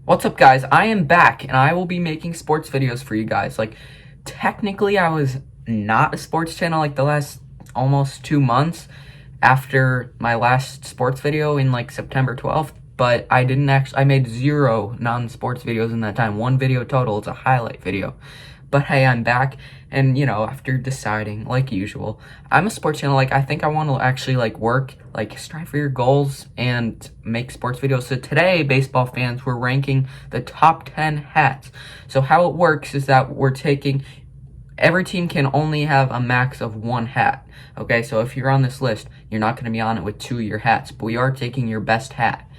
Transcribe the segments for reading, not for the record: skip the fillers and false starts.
What's up, guys? I am back and I will be making sports videos for you guys. Technically I was not a sports channel the last almost 2 months after my last sports video in September 12th, but I made 0 non-sports videos in that time. 1 video total. It's a highlight video. But hey, I'm back, and after deciding, like usual, I'm a sports channel. I think I want to actually work, strive for your goals and make sports videos. So today, baseball fans, we're ranking the top 10 hats. So how it works is that every team can only have a max of 1 hat. Okay, so if you're on this list, you're not going to be on it with 2 of your hats, but we are taking your best hat.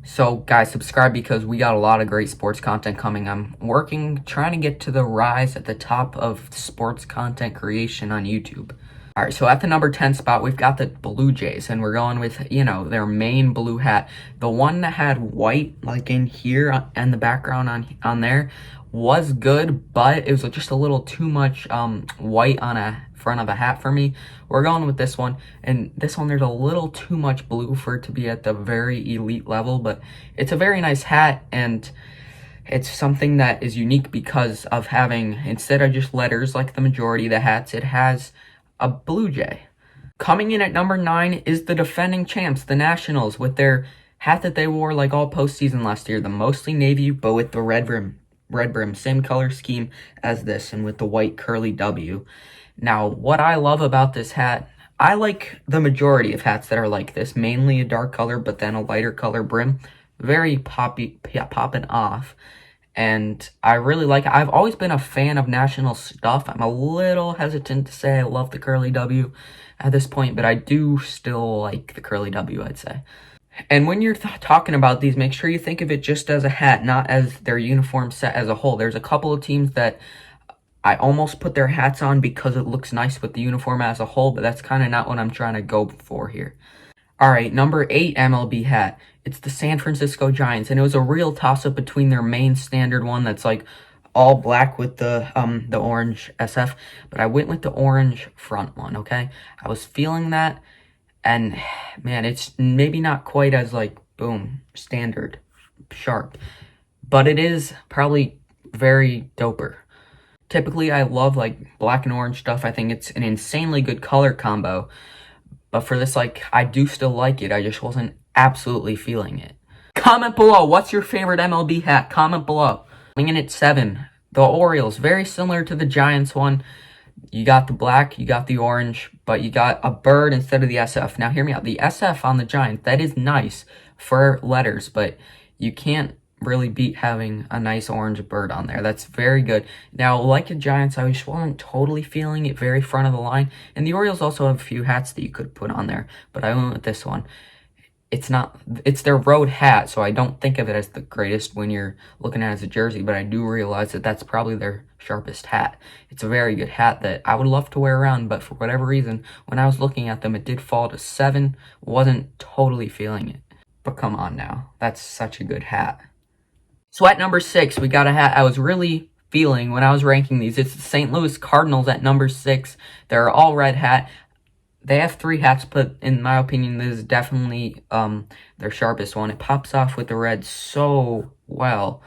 So guys, subscribe because we got a lot of great sports content coming. I'm trying to get to the rise at the top of sports content creation on YouTube. All right, so at the number 10 spot, we've got the Blue Jays, and we're going with, their main blue hat. The one that had white, in here and the background on there was good, but it was just a little too much white on a front of a hat for me. We're going with this one, and this one there's a little too much blue for it to be at the very elite level, but it's a very nice hat, and it's something that is unique because of having, instead of just letters like the majority of the hats, it has a Blue Jay. Coming in at number 9 is the defending champs, the Nationals, with their hat that they wore all postseason last year, the mostly navy but with the red brim, same color scheme as this, and with the white curly W. Now, what I love about this hat, I like the majority of hats that are like this, mainly a dark color but then a lighter color brim, very popping off. And I really like it. I've always been a fan of National stuff. I'm a little hesitant to say I love the curly W at this point, but I do still like the curly W, I'd say. And when you're talking about these, make sure you think of it just as a hat, not as their uniform set as a whole. There's a couple of teams that I almost put their hats on because it looks nice with the uniform as a whole, but that's kind of not what I'm trying to go for here. All right, number 8 MLB hat. It's the San Francisco Giants, and it was a real toss-up between their main standard one that's all black with the orange SF, but I went with the orange front one, okay? I was feeling that, and man, it's maybe not quite as boom, standard, sharp, but it is probably very doper. Typically, I love black and orange stuff. I think it's an insanely good color combo. But for this, I do still like it. I just wasn't absolutely feeling it. Comment below, what's your favorite MLB hat? Comment below. Coming in at 7, the Orioles. Very similar to the Giants one. You got the black, you got the orange, but you got a bird instead of the SF. Now, hear me out. The SF on the Giants, that is nice for letters, but you can't really beat having a nice orange bird on there. That's very good. Now, like the Giants, I just wasn't totally feeling it, very front of the line. And the Orioles also have a few hats that you could put on there, but I went with this one. It's their road hat, so I don't think of it as the greatest when you're looking at it as a jersey, but I do realize that that's probably their sharpest hat. It's a very good hat that I would love to wear around, but for whatever reason, when I was looking at them, it did fall to 7. Wasn't totally feeling it. But come on now, that's such a good hat. So at number 6, we got a hat I was really feeling when I was ranking these. It's the St. Louis Cardinals at number 6. They're all red hat. They have 3 hats, but in my opinion, this is definitely their sharpest one. It pops off with the red so well.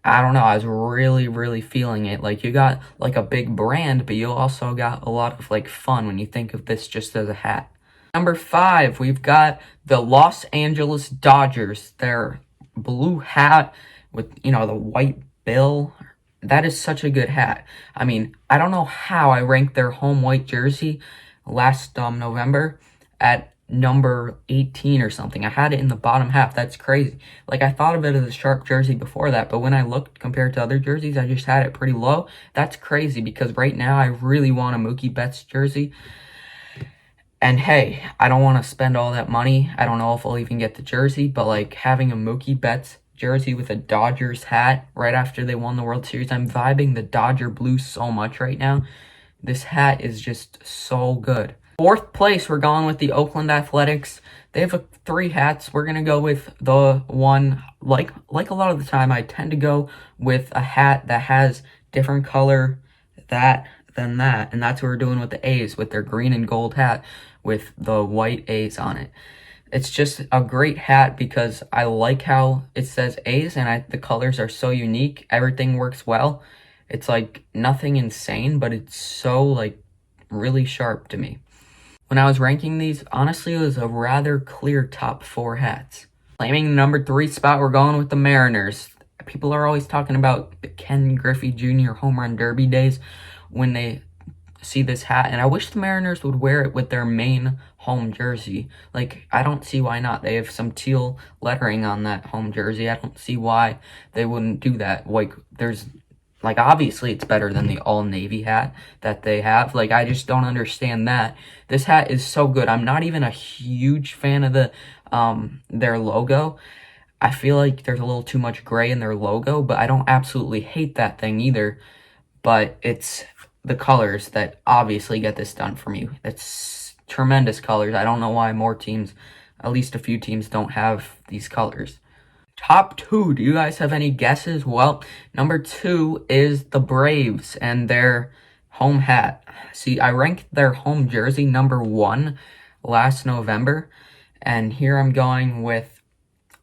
I don't know, I was really, really feeling it. You got a big brand, but you also got a lot of fun when you think of this just as a hat. Number 5, we've got the Los Angeles Dodgers. Their blue hat with, the white bill. That is such a good hat. I mean, I don't know how I ranked their home white jersey last November at number 18 or something. I had it in the bottom half. That's crazy. I thought of it as a sharp jersey before that, but when I looked compared to other jerseys, I just had it pretty low. That's crazy because right now I really want a Mookie Betts jersey. And hey, I don't want to spend all that money. I don't know if I'll even get the jersey, but having a Mookie Betts jersey with a Dodgers hat right after they won the World Series, I'm vibing the Dodger blue so much right now. This hat is just so good. 4th place, we're going with the Oakland Athletics. They have 3 hats. We're going to go with the one, like a lot of the time, I tend to go with a hat that has different color than that. And that's what we're doing with the A's, with their green and gold hat with the white A's on it. It's just a great hat because I like how it says A's and the colors are so unique. Everything works well. It's like nothing insane, but it's so like really sharp to me. When I was ranking these, honestly, it was a rather clear top 4 hats. Claiming the number 3 spot, we're going with the Mariners. People are always talking about the Ken Griffey Jr. home run derby days when they see this hat, and I wish the Mariners would wear it with their main home jersey. Like, I don't see why not. They have some teal lettering on that home jersey. I don't see why they wouldn't do that. Like, there's, like, obviously it's better than the all-navy hat that they have. Like, I just don't understand that. This hat is so good. I'm not even a huge fan of their logo. I feel like there's a little too much gray in their logo, but I don't absolutely hate that thing either. But it's the colors that obviously get this done for me. It's tremendous colors. I don't know why more teams, at least a few teams, don't have these colors. Top 2, do you guys have any guesses? Well, number 2 is the Braves and their home hat. See, I ranked their home jersey number 1 last November, and here I'm going with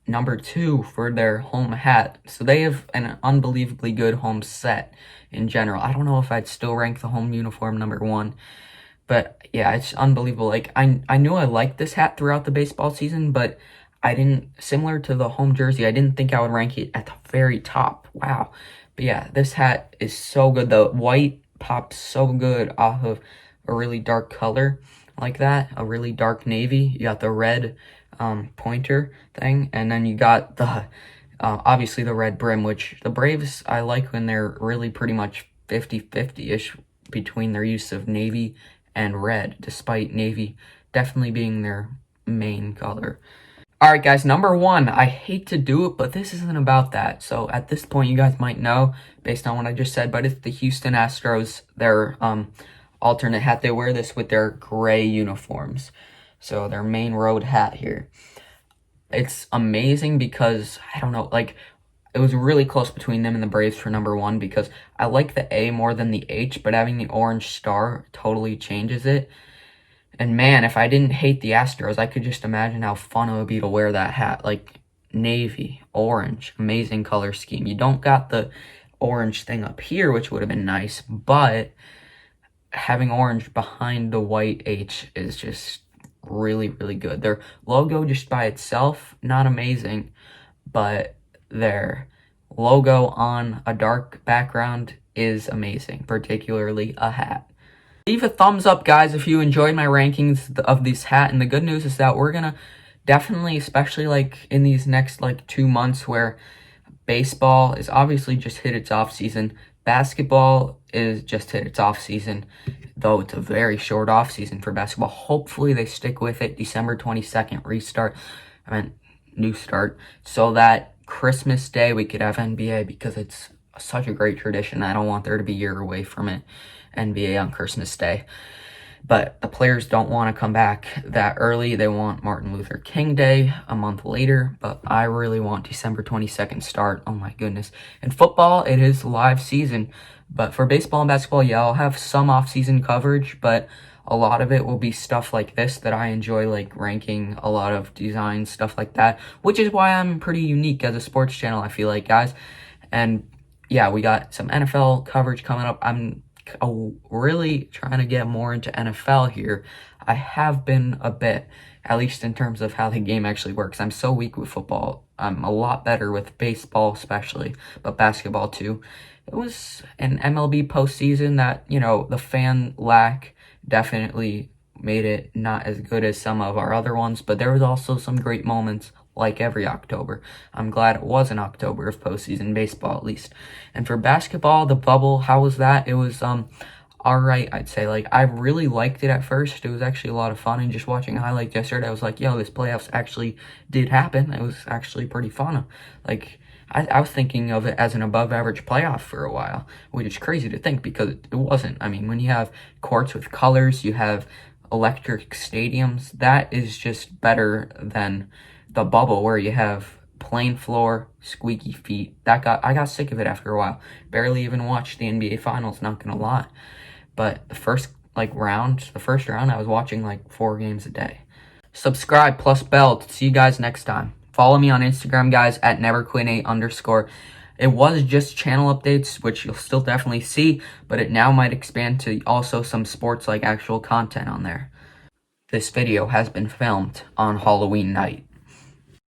number 2 for their home hat. So they have an unbelievably good home set in general. I don't know if I'd still rank the home uniform number 1, but yeah, it's unbelievable. Like, I knew I liked this hat throughout the baseball season, but I didn't, similar to the home jersey, I didn't think I would rank it at the very top. Wow. But yeah, this hat is so good. The white pops so good off of a really dark color like that, a really dark navy. You got the red pointer thing, and then you got the obviously the red brim, which the Braves, I like when they're really pretty much 50-50-ish between their use of navy and red, despite navy definitely being their main color. Alright guys, number 1, I hate to do it, but this isn't about that. So at this point, you guys might know, based on what I just said, but it's the Houston Astros, their alternate hat. They wear this with their gray uniforms. So their main road hat here. It's amazing because, I don't know, like, it was really close between them and the Braves for number 1 because I like the A more than the H, but having the orange star totally changes it. And man, if I didn't hate the Astros, I could just imagine how fun it would be to wear that hat. Like, navy, orange, amazing color scheme. You don't got the orange thing up here, which would have been nice, but having orange behind the white H is just really, really good. Their logo just by itself, not amazing, but their logo on a dark background is amazing, particularly a hat. Leave a thumbs up, guys, if you enjoyed my rankings of this hat, and the good news is that we're gonna definitely, especially like in these next like 2 months where baseball is obviously just hit its off season, basketball is just hit its off season, though it's a very short off season for basketball. Hopefully they stick with it. December 22nd new start, so that Christmas Day we could have NBA, because it's such a great tradition. I don't want there to be a year away from it, NBA on Christmas Day. But the players don't want to come back that early. They want Martin Luther King Day a month later, but I really want December 22nd start. Oh my goodness. In football, it is live season, but for baseball and basketball, yeah, I'll have some off-season coverage, but a lot of it will be stuff like this that I enjoy, like ranking a lot of design, stuff like that, which is why I'm pretty unique as a sports channel, I feel like, guys. And yeah, we got some NFL coverage coming up. I'm really trying to get more into NFL here. I have been a bit, at least in terms of how the game actually works. I'm so weak with football. I'm a lot better with baseball especially, but basketball too. It was an MLB postseason that, you know, the fan lack definitely made it not as good as some of our other ones, but there was also some great moments like every October. I'm glad it was an October of postseason baseball, at least. And for basketball, the bubble, how was that? It was alright, I'd say. Like, I really liked it at first. It was actually a lot of fun, and just watching highlights yesterday, I was like, yo, this playoffs actually did happen. It was actually pretty fun. Like, I was thinking of it as an above-average playoff for a while, which is crazy to think because it wasn't. I mean, when you have courts with colors, you have electric stadiums, that is just better than the bubble where you have plain floor, squeaky feet. I got sick of it after a while. Barely even watched the NBA Finals, not gonna lie. But the first round, I was watching like 4 games a day. Subscribe plus bell to see you guys next time. Follow me on Instagram, guys, at neverquit8_. It was just channel updates, which you'll still definitely see, but it now might expand to also some sports like actual content on there. This video has been filmed on Halloween night.